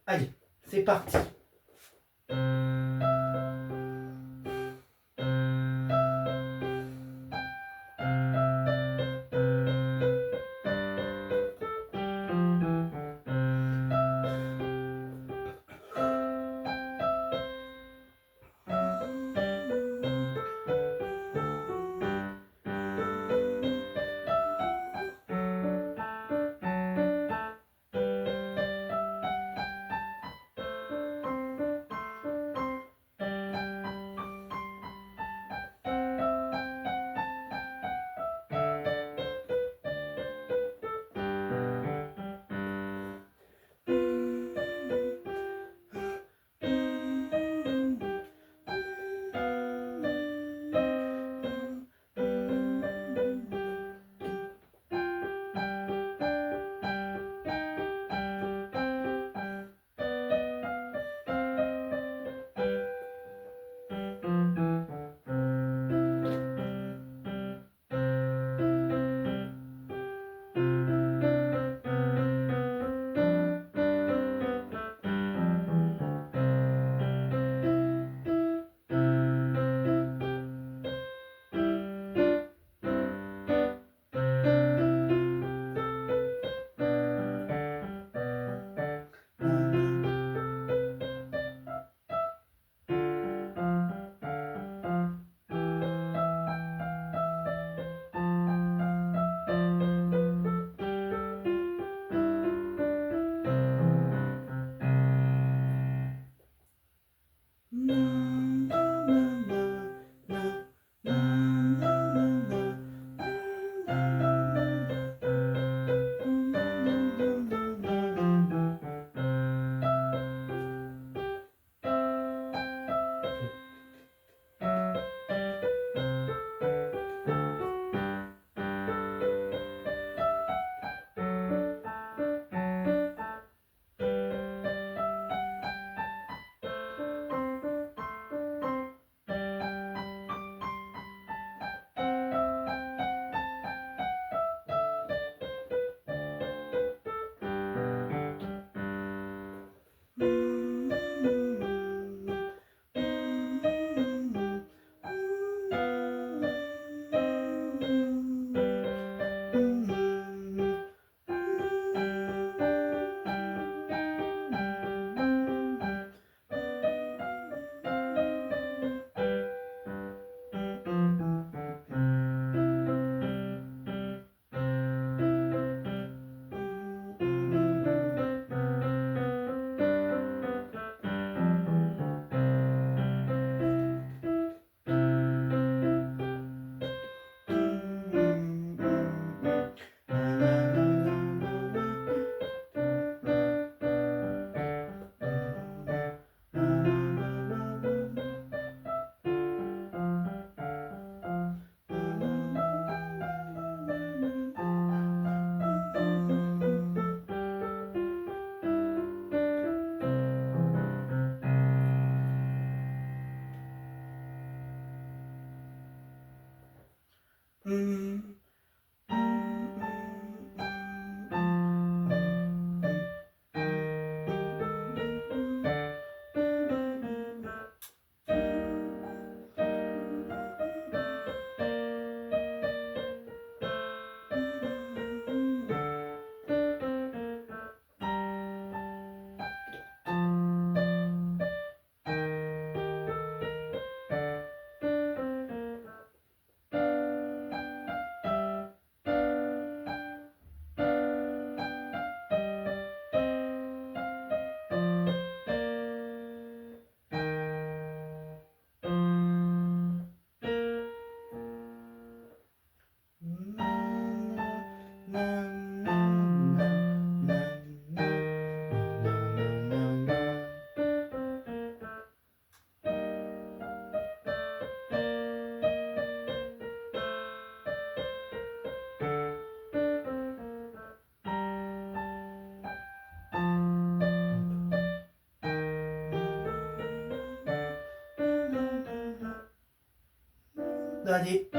Allez, c'est parti. Allez.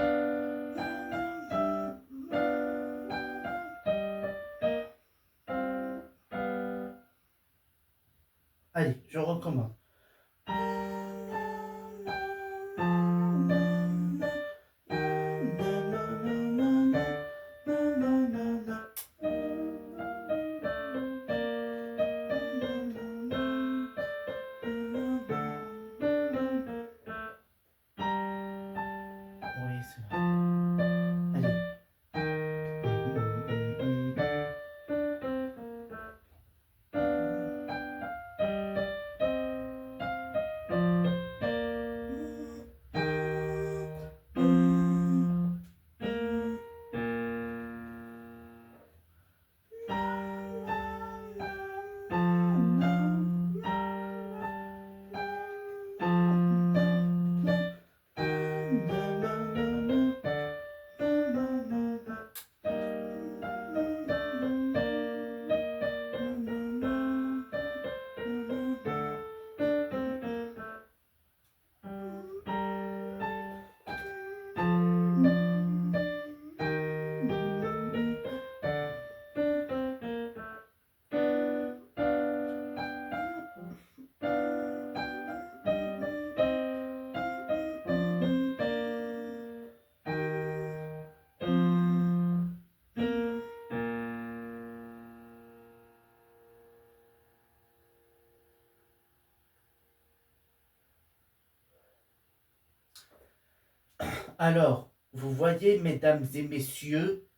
Alors, vous voyez, mesdames et messieurs,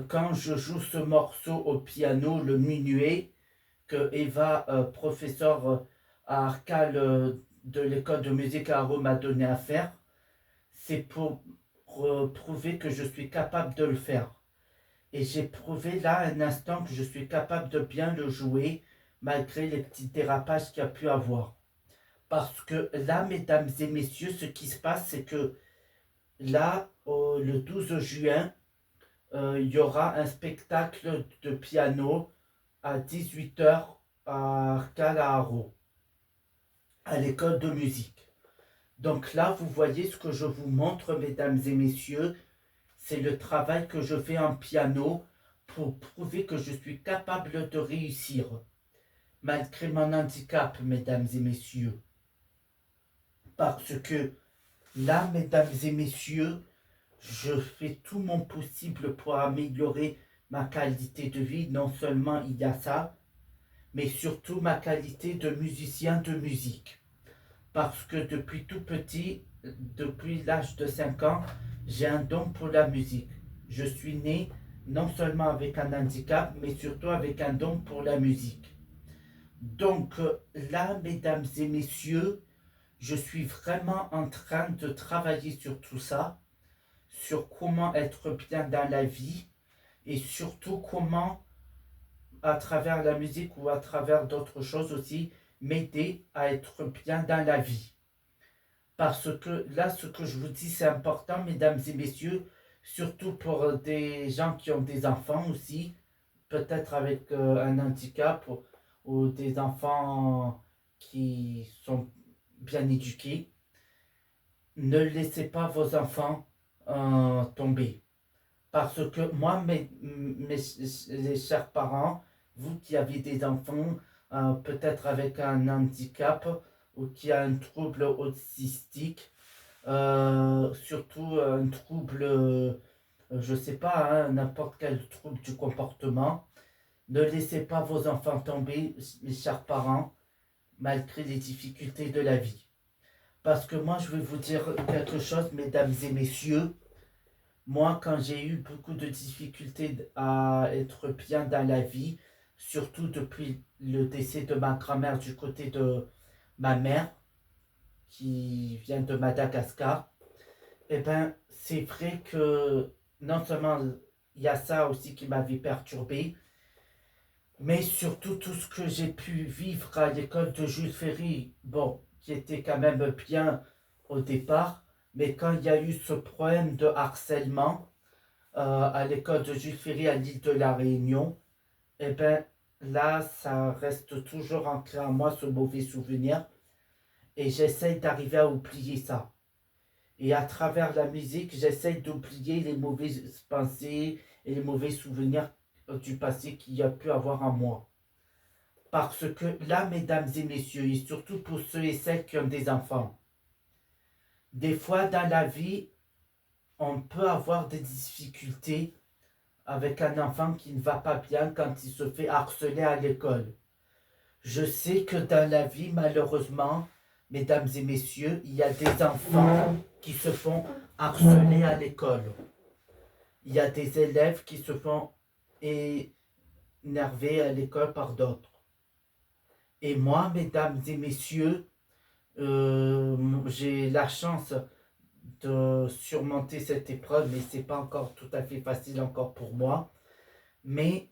quand je joue ce morceau au piano, le minuet, que Eva, professeure à Arcal de l'école de musique à Rome, m'a donné à faire, c'est pour prouver que je suis capable de le faire. Et j'ai prouvé là un instant que je suis capable de bien le jouer, malgré les petits dérapages qu'il y a pu avoir. Parce que là, mesdames et messieurs, ce qui se passe, c'est que là, le 12 juin, il y aura un spectacle de piano à 18 h à Calaharo, à l'école de musique. Donc là, vous voyez ce que je vous montre, mesdames et messieurs, c'est le travail que je fais en piano pour prouver que je suis capable de réussir, malgré mon handicap, mesdames et messieurs. Parce que là, mesdames et messieurs, je fais tout mon possible pour améliorer ma qualité de vie. Non seulement il y a ça, mais surtout ma qualité de musicien de musique. Parce que depuis tout petit, depuis l'âge de 5 ans, j'ai un don pour la musique. Je suis né non seulement avec un handicap, mais surtout avec un don pour la musique. Donc là, mesdames et messieurs, je suis vraiment en train de travailler sur tout ça, sur comment être bien dans la vie et surtout comment, à travers la musique ou à travers d'autres choses aussi, m'aider à être bien dans la vie. Parce que là, ce que je vous dis, c'est important, mesdames et messieurs, surtout pour des gens qui ont des enfants aussi, peut-être avec un handicap ou des enfants qui sont bien éduqués. Ne laissez pas vos enfants tomber. Parce que moi, les chers parents, vous qui avez des enfants, peut-être avec un handicap ou qui a un trouble autistique, surtout un trouble, je ne sais pas, hein, n'importe quel trouble du comportement, ne laissez pas vos enfants tomber, mes chers parents, malgré les difficultés de la vie. Parce que moi, je vais vous dire quelque chose, mesdames et messieurs. Moi, quand j'ai eu beaucoup de difficultés à être bien dans la vie, surtout depuis le décès de ma grand-mère du côté de ma mère, qui vient de Madagascar, eh bien, c'est vrai que non seulement il y a ça aussi qui m'avait perturbé, mais surtout tout ce que j'ai pu vivre à l'école de Jules Ferry, bon, qui était quand même bien au départ, mais quand il y a eu ce problème de harcèlement, à l'école de Jules Ferry à l'île de la Réunion, eh bien là, ça reste toujours ancré en moi, ce mauvais souvenir, et j'essaye d'arriver à oublier ça. Et à travers la musique, j'essaye d'oublier les mauvaises pensées et les mauvais souvenirs du passé qu'il y a pu avoir en moi. Parce que là, mesdames et messieurs, et surtout pour ceux et celles qui ont des enfants, des fois dans la vie, on peut avoir des difficultés avec un enfant qui ne va pas bien quand il se fait harceler à l'école. Je sais que dans la vie, malheureusement, mesdames et messieurs, il y a des enfants qui se font harceler à l'école. Il y a des élèves qui se font énerver à l'école par d'autres. Et moi, mesdames et messieurs, j'ai la chance de surmonter cette épreuve, mais c'est pas encore tout à fait facile encore pour moi. Mais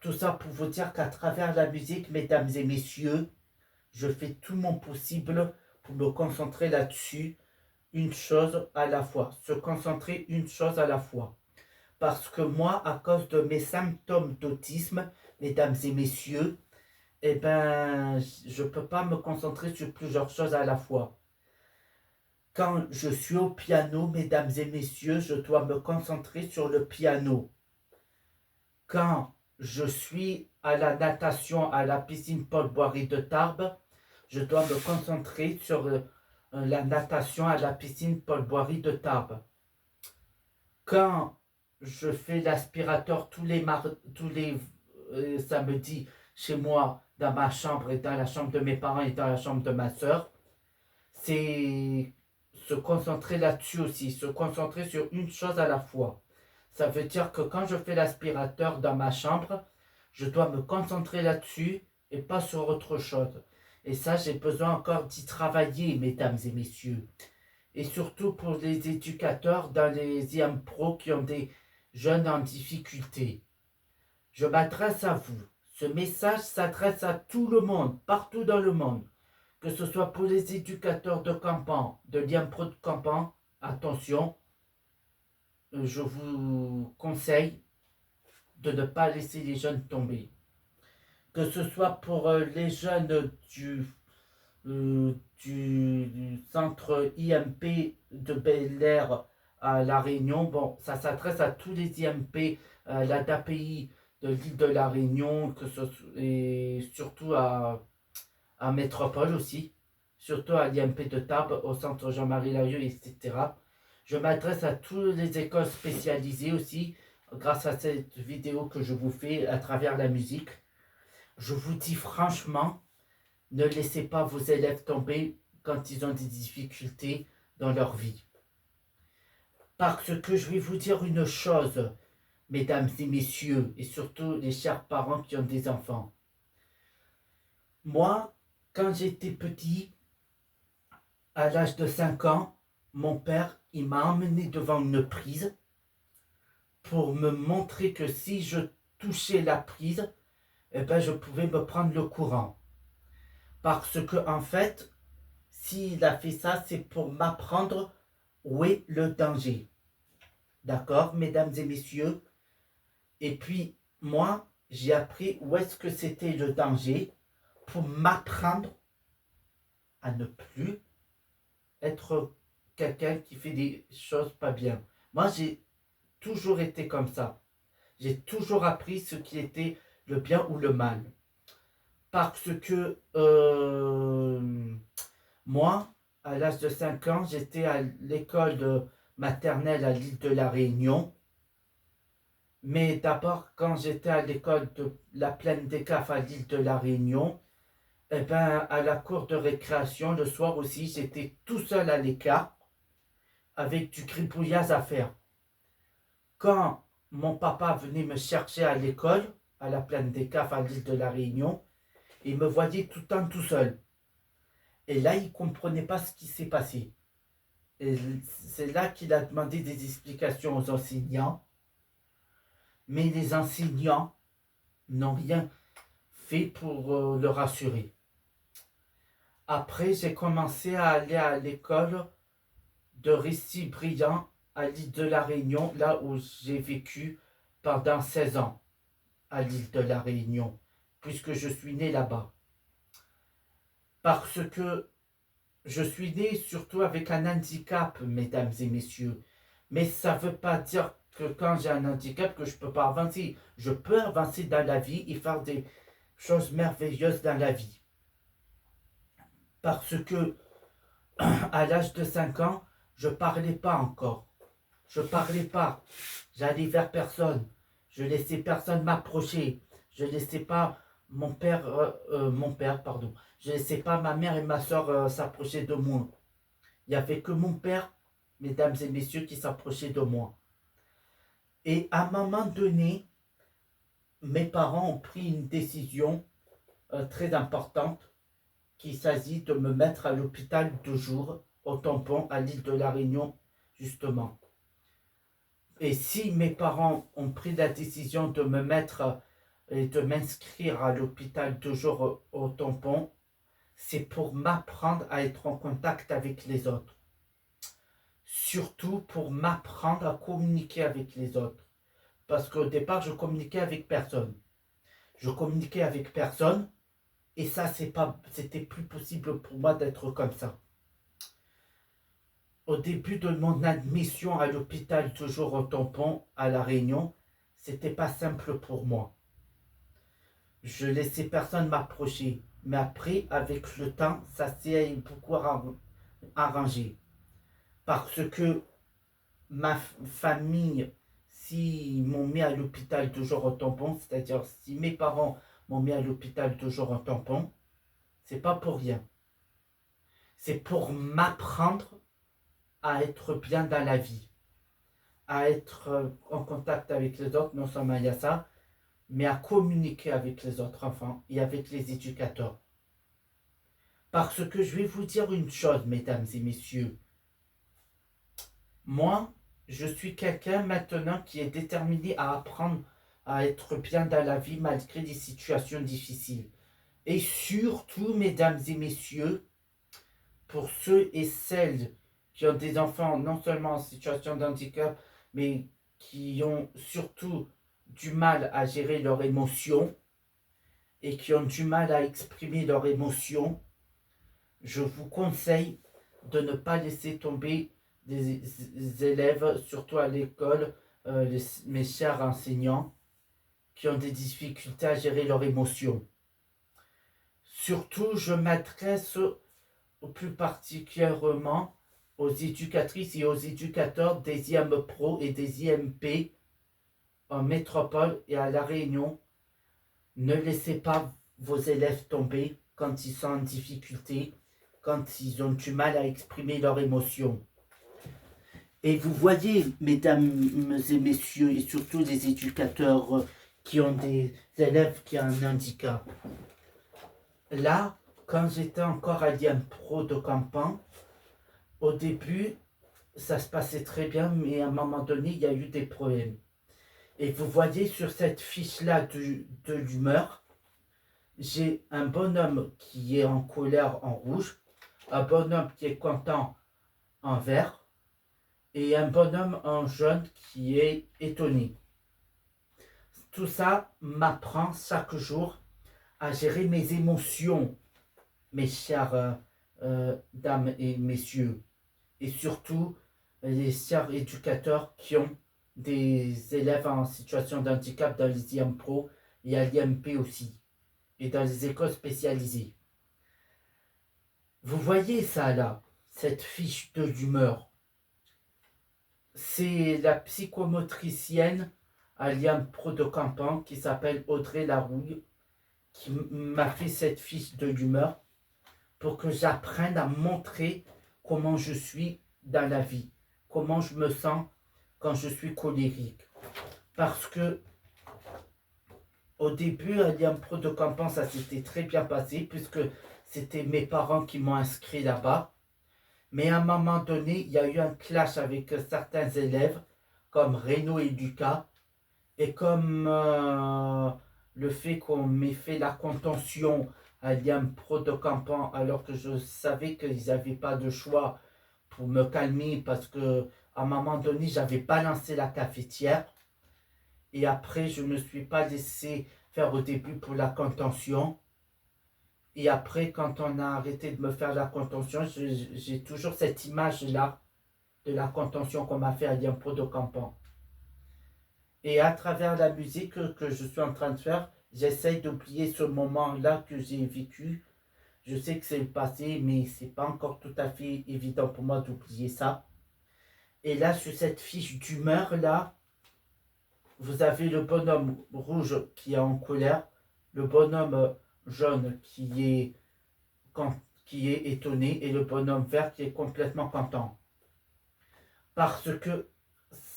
tout ça pour vous dire qu'à travers la musique, mesdames et messieurs, je fais tout mon possible pour me concentrer là-dessus, une chose à la fois, se concentrer une chose à la fois. Parce que moi, à cause de mes symptômes d'autisme, mesdames et messieurs, eh ben, je ne peux pas me concentrer sur plusieurs choses à la fois. Quand je suis au piano, mesdames et messieurs, je dois me concentrer sur le piano. Quand je suis à la natation à la piscine Paul Boiry de Tarbes, je dois me concentrer sur la natation à la piscine Paul Boiry de Tarbes. Quand je fais l'aspirateur tous les samedis chez moi, dans ma chambre et dans la chambre de mes parents et dans la chambre de ma soeur, c'est se concentrer là-dessus aussi, se concentrer sur une chose à la fois. Ça veut dire que quand je fais l'aspirateur dans ma chambre, je dois me concentrer là-dessus et pas sur autre chose. Et ça, j'ai besoin encore d'y travailler, mesdames et messieurs. Et surtout pour les éducateurs dans les IAM Pro qui ont des jeunes en difficulté. Je m'adresse à vous. Ce message s'adresse à tout le monde, partout dans le monde. Que ce soit pour les éducateurs de campement, de l'IAM Pro de campement, attention, je vous conseille de ne pas laisser les jeunes tomber. Que ce soit pour les jeunes du centre IMP de Bel Air à La Réunion, bon, ça s'adresse à tous les IMP, la DAPI de l'île de La Réunion, et surtout à Métropole aussi, surtout à l'IMP de Tarbes, au centre Jean-Marie Larieux, etc. Je m'adresse à toutes les écoles spécialisées aussi, grâce à cette vidéo que je vous fais à travers la musique. Je vous dis franchement, ne laissez pas vos élèves tomber quand ils ont des difficultés dans leur vie. Parce que je vais vous dire une chose, mesdames et messieurs, et surtout les chers parents qui ont des enfants. Moi, quand j'étais petit, à l'âge de 5 ans, mon père, il m'a emmené devant une prise pour me montrer que si je touchais la prise, eh ben, je pouvais me prendre le courant. Parce que, en fait, s'il a fait ça, c'est pour m'apprendre où est le danger. D'accord, mesdames et messieurs? Et puis, moi, j'ai appris où est-ce que c'était le danger pour m'apprendre à ne plus être quelqu'un qui fait des choses pas bien. Moi, j'ai toujours été comme ça. J'ai toujours appris ce qui était le bien ou le mal. Parce que moi, à l'âge de 5 ans, j'étais à l'école maternelle à l'île de la Réunion. Mais d'abord, quand j'étais à l'école de la Plaine des Cafs à l'île de la Réunion, eh ben, à la cour de récréation, le soir aussi, j'étais tout seul à l'écart avec du gribouillage à faire. Quand mon papa venait me chercher à l'école, à la Plaine des Cafs à l'île de la Réunion, il me voyait tout le temps tout seul. Et là, il ne comprenait pas ce qui s'est passé. Et c'est là qu'il a demandé des explications aux enseignants. Mais les enseignants n'ont rien fait pour le rassurer. Après, j'ai commencé à aller à l'école de Récy-Briand à l'île de la Réunion, là où j'ai vécu pendant 16 ans, à l'île de la Réunion, puisque je suis né là-bas. Parce que je suis né surtout avec un handicap, mesdames et messieurs. Mais ça ne veut pas dire que quand j'ai un handicap, que je ne peux pas avancer. Je peux avancer dans la vie et faire des choses merveilleuses dans la vie. Parce que à l'âge de 5 ans, je ne parlais pas encore. Je ne parlais pas. J'allais vers personne. Je ne laissais personne m'approcher. Je ne laissais pas mon père, pardon. Je ne laissais pas ma mère et ma soeur s'approcher de moi. Il n'y avait que mon père, mesdames et messieurs, qui s'approchait de moi. Et à un moment donné, mes parents ont pris une décision très importante qu'il s'agit de me mettre à l'hôpital 2 jours au tampon à l'île de la Réunion, justement. Et si mes parents ont pris la décision de me mettre et de m'inscrire à l'hôpital 2 jours au tampon, c'est pour m'apprendre à être en contact avec les autres. Surtout pour m'apprendre à communiquer avec les autres. Parce qu'au départ, je communiquais avec personne. Je communiquais avec personne et ça, c'était plus possible pour moi d'être comme ça. Au début de mon admission à l'hôpital, toujours au tampon, à La Réunion, c'était pas simple pour moi. Je laissais personne m'approcher. Mais après, avec le temps, ça s'est beaucoup arrangé. Parce que ma famille, s'ils m'ont mis à l'hôpital 2 jours au tampon, c'est-à-dire si mes parents m'ont mis à l'hôpital 2 jours au tampon, c'est pas pour rien. C'est pour m'apprendre à être bien dans la vie, à être en contact avec les autres, non seulement il y a ça, mais à communiquer avec les autres enfants et avec les éducateurs. Parce que je vais vous dire une chose, mesdames et messieurs. Moi, je suis quelqu'un maintenant qui est déterminé à apprendre à être bien dans la vie malgré des situations difficiles. Et surtout, mesdames et messieurs, pour ceux et celles qui ont des enfants non seulement en situation de handicap, mais qui ont surtout du mal à gérer leurs émotions et qui ont du mal à exprimer leurs émotions, je vous conseille de ne pas laisser tomber des élèves, surtout à l'école, mes chers enseignants, qui ont des difficultés à gérer leurs émotions. Surtout, je m'adresse plus particulièrement aux éducatrices et aux éducateurs des IM Pro et des IMP en métropole et à La Réunion. Ne laissez pas vos élèves tomber quand ils sont en difficulté, quand ils ont du mal à exprimer leurs émotions. Et vous voyez, mesdames et messieurs, et surtout les éducateurs qui ont des élèves qui ont un handicap. Là, quand j'étais encore à l'IM Pro de Campan, au début, ça se passait très bien, mais à un moment donné, il y a eu des problèmes. Et vous voyez sur cette fiche-là de l'humeur, j'ai un bonhomme qui est en colère en rouge, un bonhomme qui est content en vert, et un bonhomme en jaune qui est étonné. Tout ça m'apprend chaque jour à gérer mes émotions, mes chères dames et messieurs, et surtout les chers éducateurs qui ont des élèves en situation de handicap dans les IM Pro et à l'IMP aussi, et dans les écoles spécialisées. Vous voyez ça là, cette fiche de l'humeur. C'est la psychomotricienne à l'IM Pro de Campan qui s'appelle Audrey Larouille qui m'a fait cette fiche de l'humeur pour que j'apprenne à montrer comment je suis dans la vie, comment je me sens quand je suis colérique. Parce que au début, à l'IM Pro de Campan, ça s'était très bien passé puisque c'était mes parents qui m'ont inscrit là-bas. Mais à un moment donné, il y a eu un clash avec certains élèves, comme Renaud et Lucas, et comme le fait qu'on m'ait fait la contention à l'IM Pro de Campan, alors que je savais qu'ils n'avaient pas de choix pour me calmer, parce que à un moment donné, j'avais balancé la cafetière, et après, je ne me suis pas laissé faire au début pour la contention. Et après, quand on a arrêté de me faire la contention, j'ai toujours cette image-là de la contention qu'on m'a fait à l'IMPRO de Campan. Et à travers la musique que je suis en train de faire, j'essaye d'oublier ce moment-là que j'ai vécu. Je sais que c'est le passé, mais c'est pas encore tout à fait évident pour moi d'oublier ça. Et là, sur cette fiche d'humeur-là, vous avez le bonhomme rouge qui est en colère, le bonhomme jaune qui est étonné et le bonhomme vert qui est complètement content. Parce que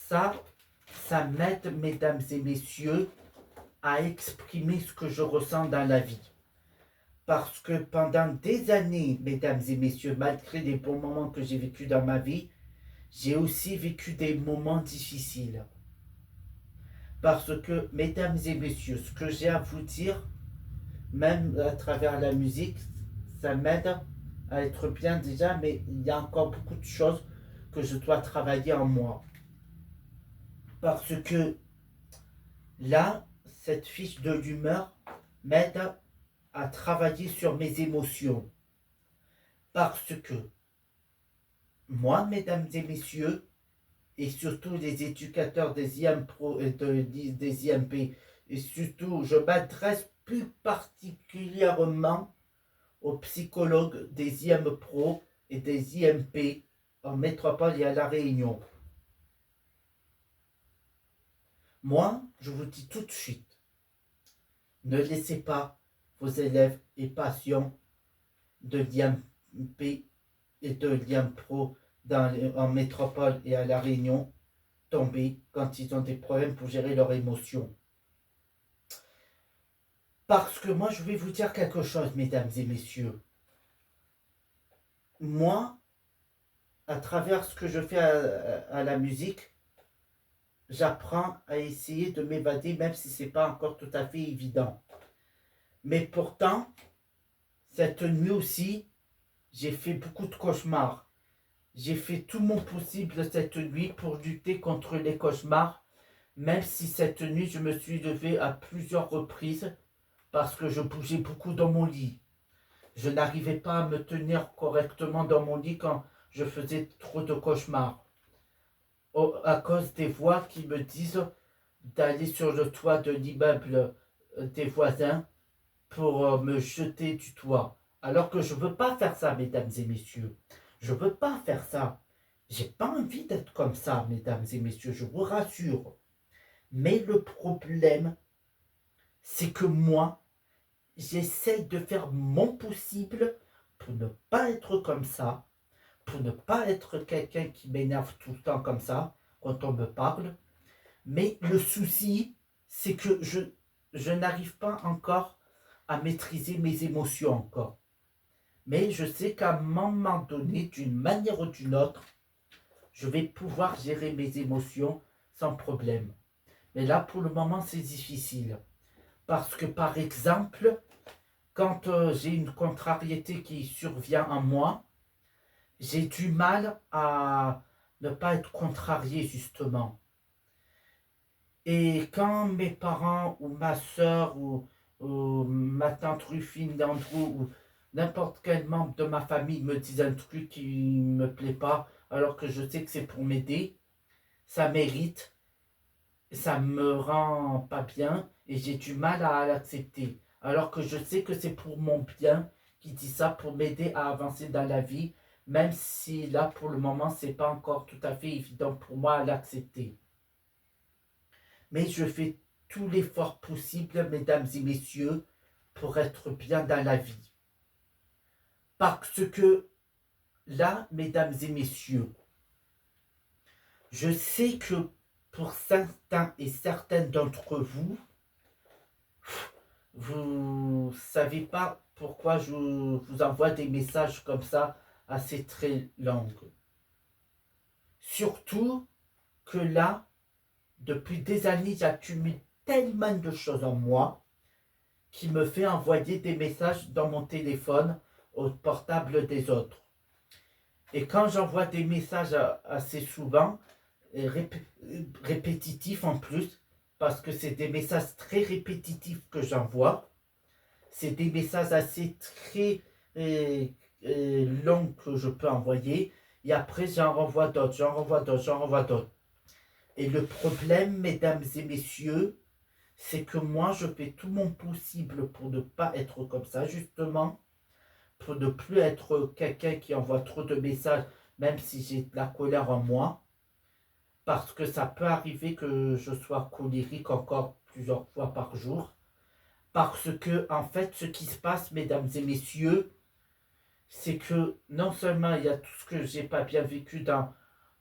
ça m'aide, mesdames et messieurs, à exprimer ce que je ressens dans la vie. Parce que pendant des années, mesdames et messieurs, malgré les bons moments que j'ai vécus dans ma vie, j'ai aussi vécu des moments difficiles. Parce que, mesdames et messieurs, ce que j'ai à vous dire, même à travers la musique, ça m'aide à être bien déjà, mais il y a encore beaucoup de choses que je dois travailler en moi. Parce que là, cette fiche de l'humeur m'aide à travailler sur mes émotions. Parce que moi, mesdames et messieurs, et surtout les éducateurs des IM Pro et des IMP, et surtout, je m'adresse plus particulièrement aux psychologues des IM Pro et des IMP en métropole et à La Réunion. Moi, je vous dis tout de suite, ne laissez pas vos élèves et patients de l'IMP et de l'IM Pro en métropole et à La Réunion tomber quand ils ont des problèmes pour gérer leurs émotions. Parce que moi, je vais vous dire quelque chose, mesdames et messieurs. Moi, à travers ce que je fais à la musique, j'apprends à essayer de m'évader, même si ce n'est pas encore tout à fait évident. Mais pourtant, cette nuit aussi, j'ai fait beaucoup de cauchemars. J'ai fait tout mon possible cette nuit pour lutter contre les cauchemars, même si cette nuit, je me suis levé à plusieurs reprises parce que je bougeais beaucoup dans mon lit. Je n'arrivais pas à me tenir correctement dans mon lit quand je faisais trop de cauchemars. À cause des voix qui me disent d'aller sur le toit de l'immeuble des voisins pour me jeter du toit. Alors que je ne veux pas faire ça, mesdames et messieurs. Je ne veux pas faire ça. J'ai pas envie d'être comme ça, mesdames et messieurs, je vous rassure. Mais le problème, c'est que moi, j'essaie de faire mon possible pour ne pas être comme ça, pour ne pas être quelqu'un qui m'énerve tout le temps comme ça quand on me parle. Mais le souci, c'est que je n'arrive pas encore à maîtriser mes émotions encore. Mais je sais qu'à un moment donné, d'une manière ou d'une autre, je vais pouvoir gérer mes émotions sans problème. Mais là, pour le moment, c'est difficile. Parce que, par exemple, quand j'ai une contrariété qui survient en moi, j'ai du mal à ne pas être contrarié, justement. Et quand mes parents ou ma soeur ou ma tante Rufine d'Andrew ou n'importe quel membre de ma famille me disent un truc qui ne me plaît pas, alors que je sais que c'est pour m'aider, ça mérite, ça me rend pas bien et j'ai du mal à l'accepter. Alors que je sais que c'est pour mon bien qui dit ça, pour m'aider à avancer dans la vie, même si là pour le moment c'est pas encore tout à fait évident pour moi à l'accepter. Mais je fais tout l'effort possible, mesdames et messieurs, pour être bien dans la vie. Parce que là, mesdames et messieurs, je sais que pour certains et certaines d'entre vous, vous ne savez pas pourquoi je vous envoie des messages comme ça assez très longs. Surtout que là, depuis des années, j'accumule tellement de choses en moi qui me fait envoyer des messages dans mon téléphone au portable des autres. Et quand j'envoie des messages assez souvent, et répétitifs en plus, parce que c'est des messages très répétitifs que j'envoie, c'est des messages assez très longs que je peux envoyer, et après j'en renvoie d'autres, j'en renvoie d'autres, j'en renvoie d'autres. Et le problème, mesdames et messieurs, c'est que moi, je fais tout mon possible pour ne pas être comme ça, justement, pour ne plus être quelqu'un qui envoie trop de messages, même si j'ai de la colère en moi, parce que ça peut arriver que je sois colérique encore plusieurs fois par jour, parce que, en fait, ce qui se passe, mesdames et messieurs, c'est que non seulement il y a tout ce que j'ai pas bien vécu dans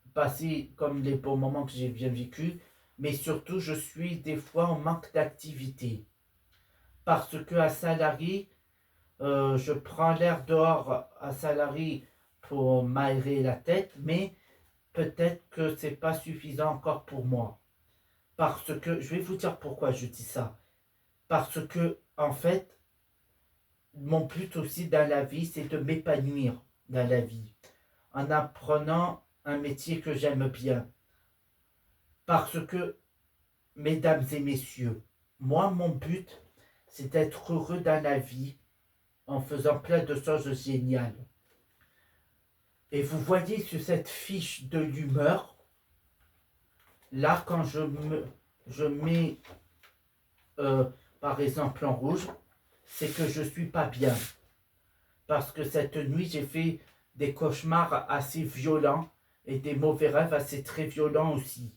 le passé, comme les bons moments que j'ai bien vécu, mais surtout, je suis des fois en manque d'activité. Parce que à Salary, je prends l'air dehors à Salary pour m'aérer la tête, mais peut-être que c'est pas suffisant encore pour moi. Parce que, je vais vous dire pourquoi je dis ça. Parce que, en fait, mon but aussi dans la vie, c'est de m'épanouir dans la vie, en apprenant un métier que j'aime bien. Parce que, mesdames et messieurs, moi, mon but, c'est d'être heureux dans la vie en faisant plein de choses géniales. Et vous voyez sur cette fiche de l'humeur, là, quand je mets, euh, par exemple, en rouge, c'est que je suis pas bien. Parce que cette nuit, j'ai fait des cauchemars assez violents et des mauvais rêves assez très violents aussi.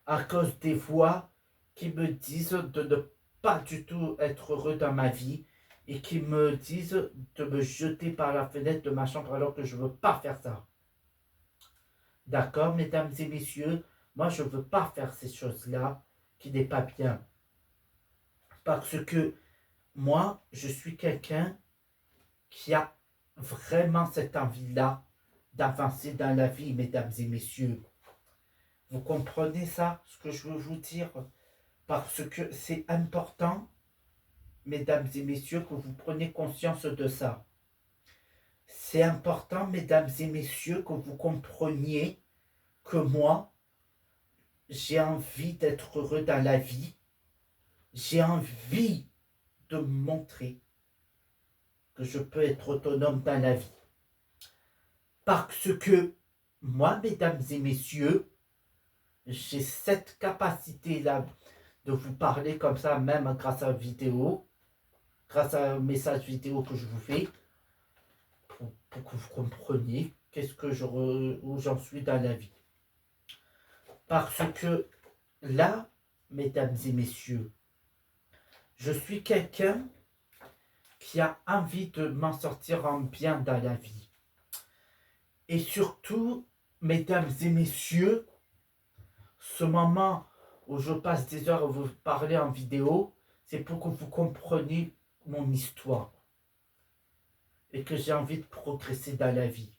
À cause des voix qui me disent de ne pas du tout être heureux dans ma vie et qui me disent de me jeter par la fenêtre de ma chambre alors que je ne veux pas faire ça. D'accord, mesdames et messieurs, moi je ne veux pas faire ces choses-là qui n'est pas bien. Parce que moi, je suis quelqu'un qui a vraiment cette envie-là d'avancer dans la vie, mesdames et messieurs. Vous comprenez ça, ce que je veux vous dire? Parce que c'est important, mesdames et messieurs, que vous preniez conscience de ça. C'est important, mesdames et messieurs, que vous compreniez que moi, j'ai envie d'être heureux dans la vie. J'ai envie de montrer que je peux être autonome dans la vie. Parce que moi, mesdames et messieurs, j'ai cette capacité-là de vous parler comme ça, même grâce à la vidéo, grâce à un message vidéo que je vous fais, pour que vous compreniez où j'en suis dans la vie. Parce que là, mesdames et messieurs, je suis quelqu'un qui a envie de m'en sortir en bien dans la vie. Et surtout, mesdames et messieurs, ce moment où je passe des heures à vous parler en vidéo, c'est pour que vous compreniez mon histoire et que j'ai envie de progresser dans la vie.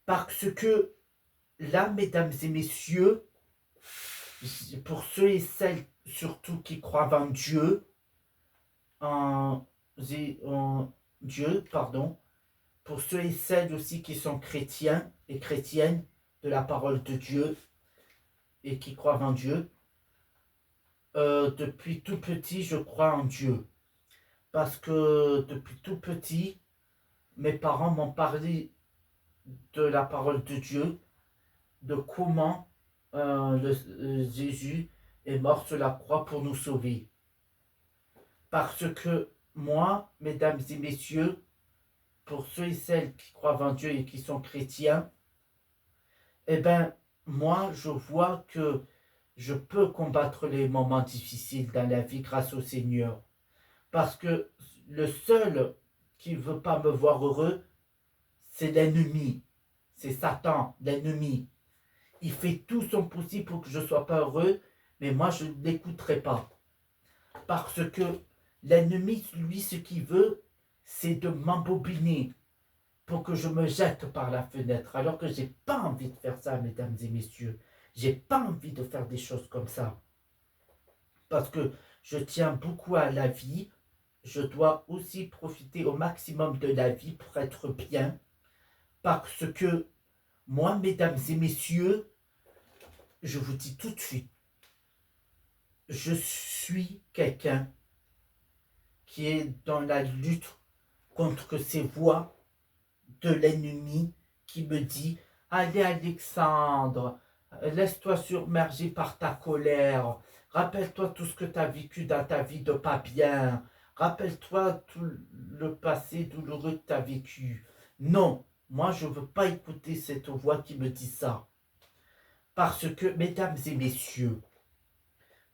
Parce que là, mesdames et messieurs, pour ceux et celles surtout qui croient en Dieu, en Dieu, pardon, pour ceux et celles aussi qui sont chrétiens et chrétiennes de la parole de Dieu et qui croient en Dieu, depuis tout petit, je crois en Dieu. Parce que depuis tout petit, mes parents m'ont parlé de la parole de Dieu, de comment Jésus est mort sur la croix pour nous sauver. Parce que moi, mesdames et messieurs, pour ceux et celles qui croient en Dieu et qui sont chrétiens, eh bien, moi, je vois que je peux combattre les moments difficiles dans la vie grâce au Seigneur. Parce que le seul qui ne veut pas me voir heureux, c'est l'ennemi. C'est Satan, l'ennemi. Il fait tout son possible pour que je ne sois pas heureux, mais moi, je ne l'écouterai pas. Parce que l'ennemi, lui, ce qu'il veut, c'est de m'embobiner pour que je me jette par la fenêtre, alors que j'ai pas envie de faire ça, mesdames et messieurs. J'ai pas envie de faire des choses comme ça. Parce que je tiens beaucoup à la vie. Je dois aussi profiter au maximum de la vie pour être bien. Parce que moi, mesdames et messieurs, je vous dis tout de suite, je suis quelqu'un qui est dans la lutte contre ces voix de l'ennemi qui me dit: allez Alexandre, laisse-toi submerger par ta colère, rappelle-toi tout ce que tu as vécu dans ta vie de pas bien, rappelle-toi tout le passé douloureux que tu as vécu. Non, moi je ne veux pas écouter cette voix qui me dit ça. Parce que, mesdames et messieurs,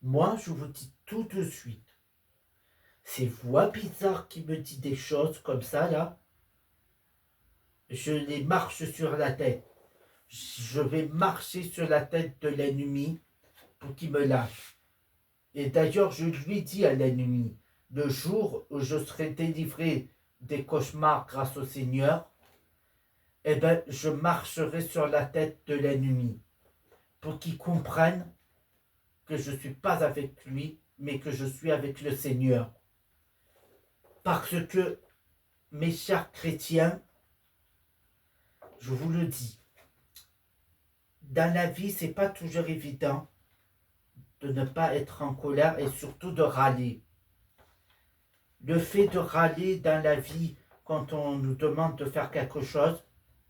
moi je vous dis tout de suite, ces voix bizarres qui me disent des choses comme ça là, je les marche sur la tête. Je vais marcher sur la tête de l'ennemi pour qu'il me lâche. Et d'ailleurs, je lui dis à l'ennemi, le jour où je serai délivré des cauchemars grâce au Seigneur, eh bien, je marcherai sur la tête de l'ennemi pour qu'il comprenne que je ne suis pas avec lui, mais que je suis avec le Seigneur. Parce que, mes chers chrétiens, je vous le dis, dans la vie, c'est pas toujours évident de ne pas être en colère et surtout de râler. Le fait de râler dans la vie quand on nous demande de faire quelque chose,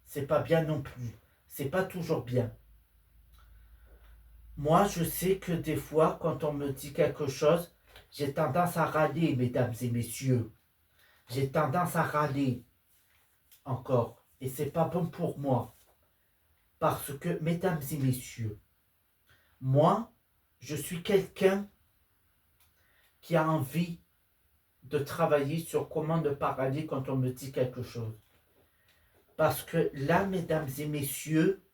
c'est pas bien non plus. C'est pas toujours bien. Moi, je sais que des fois, quand on me dit quelque chose, j'ai tendance à râler, mesdames et messieurs. J'ai tendance à râler encore. Et c'est pas bon pour moi. Parce que, mesdames et messieurs, moi, je suis quelqu'un qui a envie de travailler sur comment ne pas râler quand on me dit quelque chose. Parce que là, mesdames et messieurs,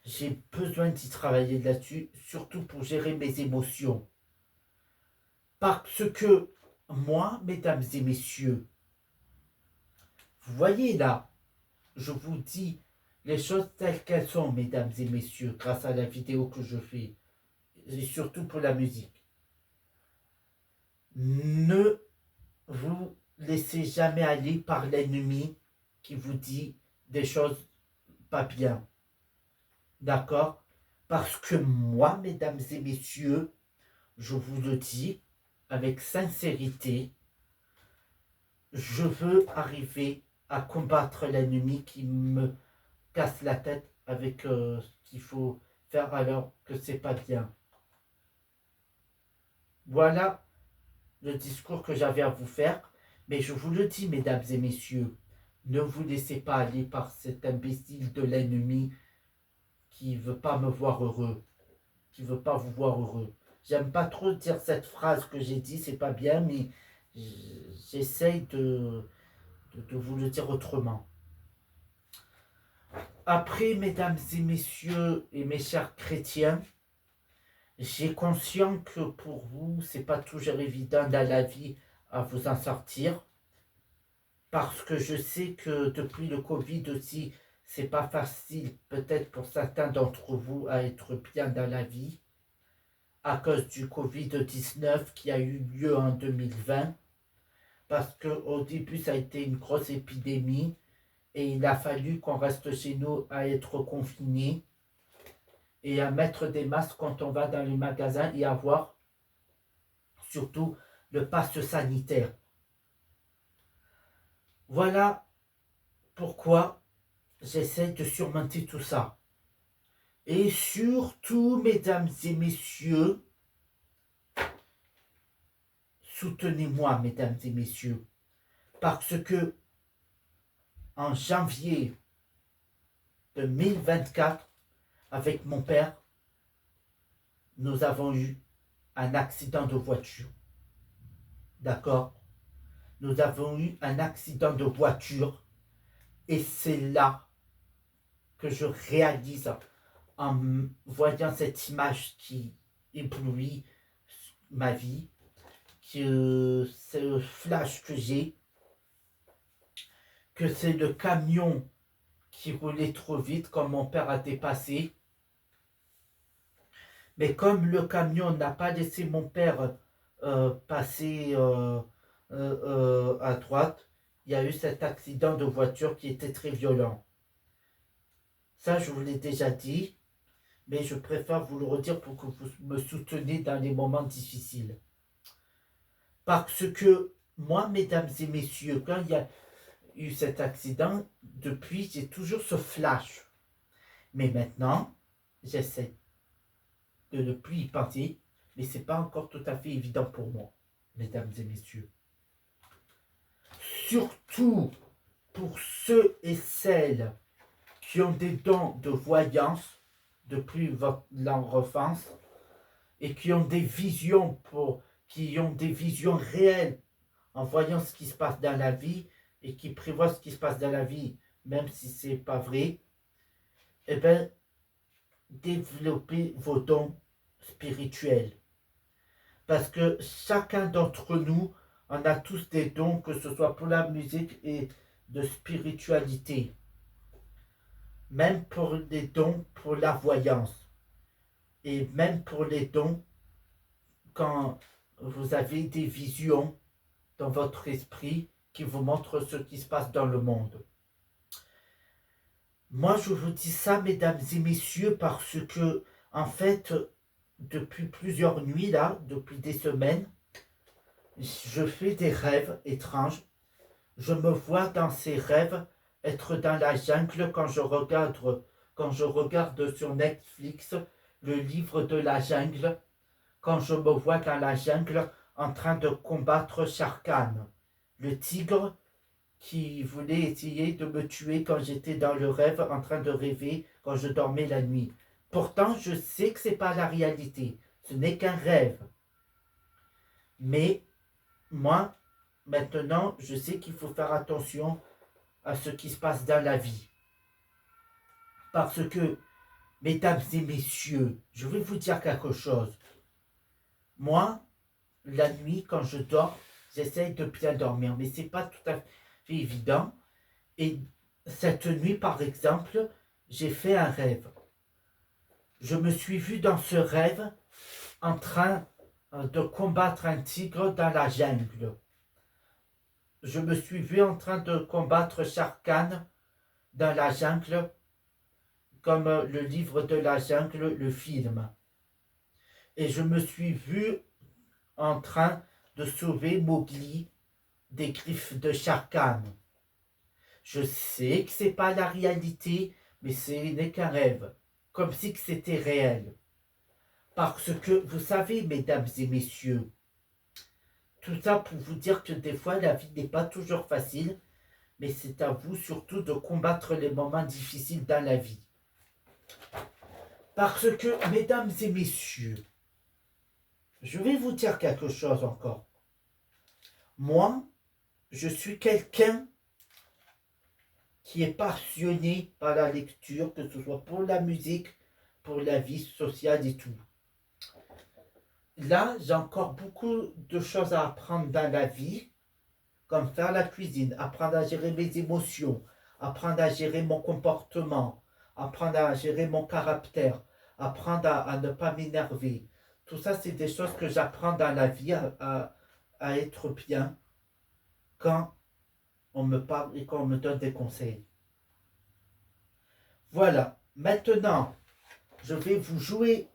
j'ai besoin d'y travailler là-dessus, surtout pour gérer mes émotions. Parce que moi, mesdames et messieurs, vous voyez là, je vous dis les choses telles qu'elles sont, mesdames et messieurs, grâce à la vidéo que je fais, et surtout pour la musique. Ne vous laissez jamais aller par l'ennemi qui vous dit des choses pas bien. D'accord? Parce que moi, mesdames et messieurs, je vous le dis avec sincérité, je veux arriver à combattre l'ennemi qui me casse la tête avec ce qu'il faut faire alors que c'est pas bien. Voilà le discours que j'avais à vous faire, mais je vous le dis, mesdames et messieurs, ne vous laissez pas aller par cet imbécile de l'ennemi qui veut pas me voir heureux, qui veut pas vous voir heureux. J'aime pas trop dire cette phrase que j'ai dit, c'est pas bien, mais j'essaye de vous le dire autrement. Après, mesdames et messieurs et mes chers chrétiens, j'ai conscience que pour vous, c'est pas toujours évident dans la vie à vous en sortir, parce que je sais que depuis le Covid aussi, c'est pas facile, peut-être pour certains d'entre vous, à être bien dans la vie, à cause du Covid-19 qui a eu lieu en 2020, parce qu'au début, ça a été une grosse épidémie, et il a fallu qu'on reste chez nous à être confinés, et à mettre des masques quand on va dans les magasins et avoir surtout le passe sanitaire. Voilà pourquoi j'essaie de surmonter tout ça. Et surtout, mesdames et messieurs, soutenez-moi, mesdames et messieurs, parce que en janvier 2024, avec mon père, nous avons eu un accident de voiture. D'accord? Nous avons eu un accident de voiture et c'est là que je réalise en voyant cette image qui éblouit ma vie, que ce flash que j'ai, que c'est le camion qui roulait trop vite quand mon père a dépassé. Mais comme le camion n'a pas laissé mon père passer à droite, il y a eu cet accident de voiture qui était très violent. Ça, je vous l'ai déjà dit, mais je préfère vous le redire pour que vous me souteniez dans les moments difficiles. Parce que moi, mesdames et messieurs, quand il y a eu cet accident, depuis, j'ai toujours ce flash. Mais maintenant, j'essaie de ne plus y penser, mais ce n'est pas encore tout à fait évident pour moi, mesdames et messieurs. Surtout pour ceux et celles qui ont des dons de voyance depuis leur enfance et qui ont des visions qui ont des visions réelles en voyant ce qui se passe dans la vie et qui prévoient ce qui se passe dans la vie, même si ce n'est pas vrai, eh bien, développez vos dons spirituels. Parce que chacun d'entre nous, on a tous des dons, que ce soit pour la musique et de spiritualité. Même pour les dons pour la voyance. Et même pour les dons quand vous avez des visions dans votre esprit qui vous montrent ce qui se passe dans le monde. Moi, je vous dis ça, mesdames et messieurs, parce que, en fait, depuis plusieurs nuits, là, depuis des semaines, je fais des rêves étranges. Je me vois dans ces rêves être dans la jungle quand je regarde sur Netflix le livre de la jungle, quand je me vois dans la jungle en train de combattre Sharkan, le tigre qui voulait essayer de me tuer quand j'étais dans le rêve, en train de rêver quand je dormais la nuit. Pourtant, je sais que ce n'est pas la réalité, ce n'est qu'un rêve. Mais moi, maintenant, je sais qu'il faut faire attention à ce qui se passe dans la vie. Parce que Mesdames et messieurs, je vais vous dire quelque chose. Moi, la nuit, quand je dors, j'essaye de bien dormir, mais c'est pas tout à fait évident. Et cette nuit, par exemple, j'ai fait un rêve. Je me suis vu dans ce rêve en train de combattre un tigre dans la jungle. Je me suis vu en train de combattre Sharkan dans la jungle, comme le livre de la jungle, le film. Et je me suis vu en train de sauver Mowgli des griffes de Sharkan. Je sais que c'est pas la réalité, mais ce n'est qu'un rêve, comme si c'était réel. Parce que, vous savez, mesdames et messieurs, tout ça pour vous dire que des fois, la vie n'est pas toujours facile, mais c'est à vous surtout de combattre les moments difficiles dans la vie. Parce que, mesdames et messieurs, je vais vous dire quelque chose encore. Moi, je suis quelqu'un qui est passionné par la lecture, que ce soit pour la musique, pour la vie sociale et tout. Là, j'ai encore beaucoup de choses à apprendre dans la vie, comme faire la cuisine, apprendre à gérer mes émotions, apprendre à gérer mon comportement, apprendre à gérer mon caractère, apprendre à ne pas m'énerver. Tout ça, c'est des choses que j'apprends dans la vie à être bien quand on me parle et quand on me donne des conseils. Voilà, maintenant, je vais vous jouer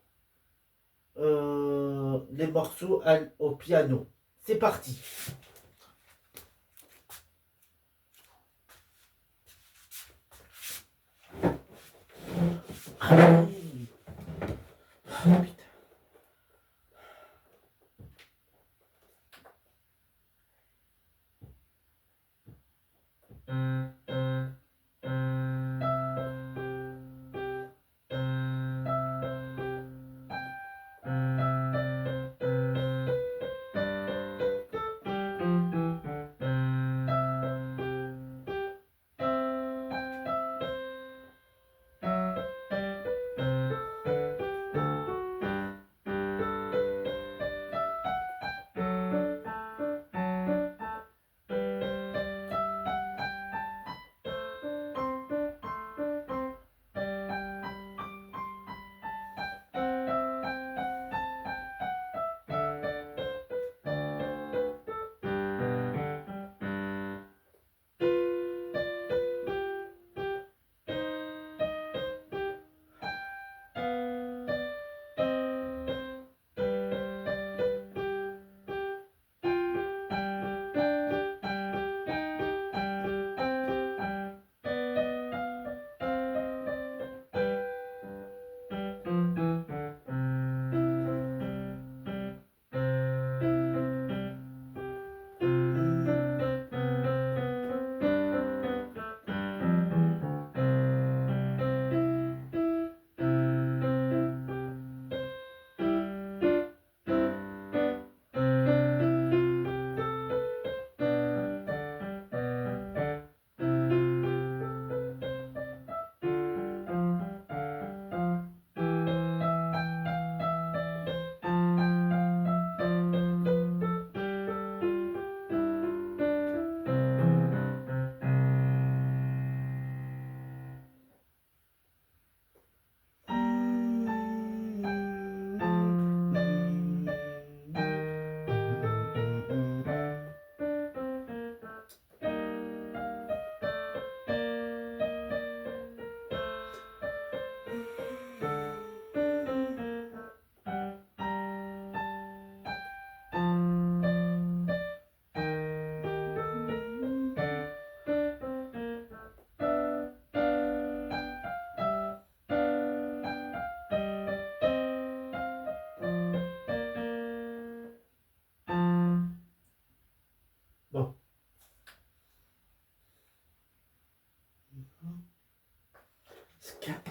les morceaux au piano. C'est parti. Ah, putain. Bon. Scap.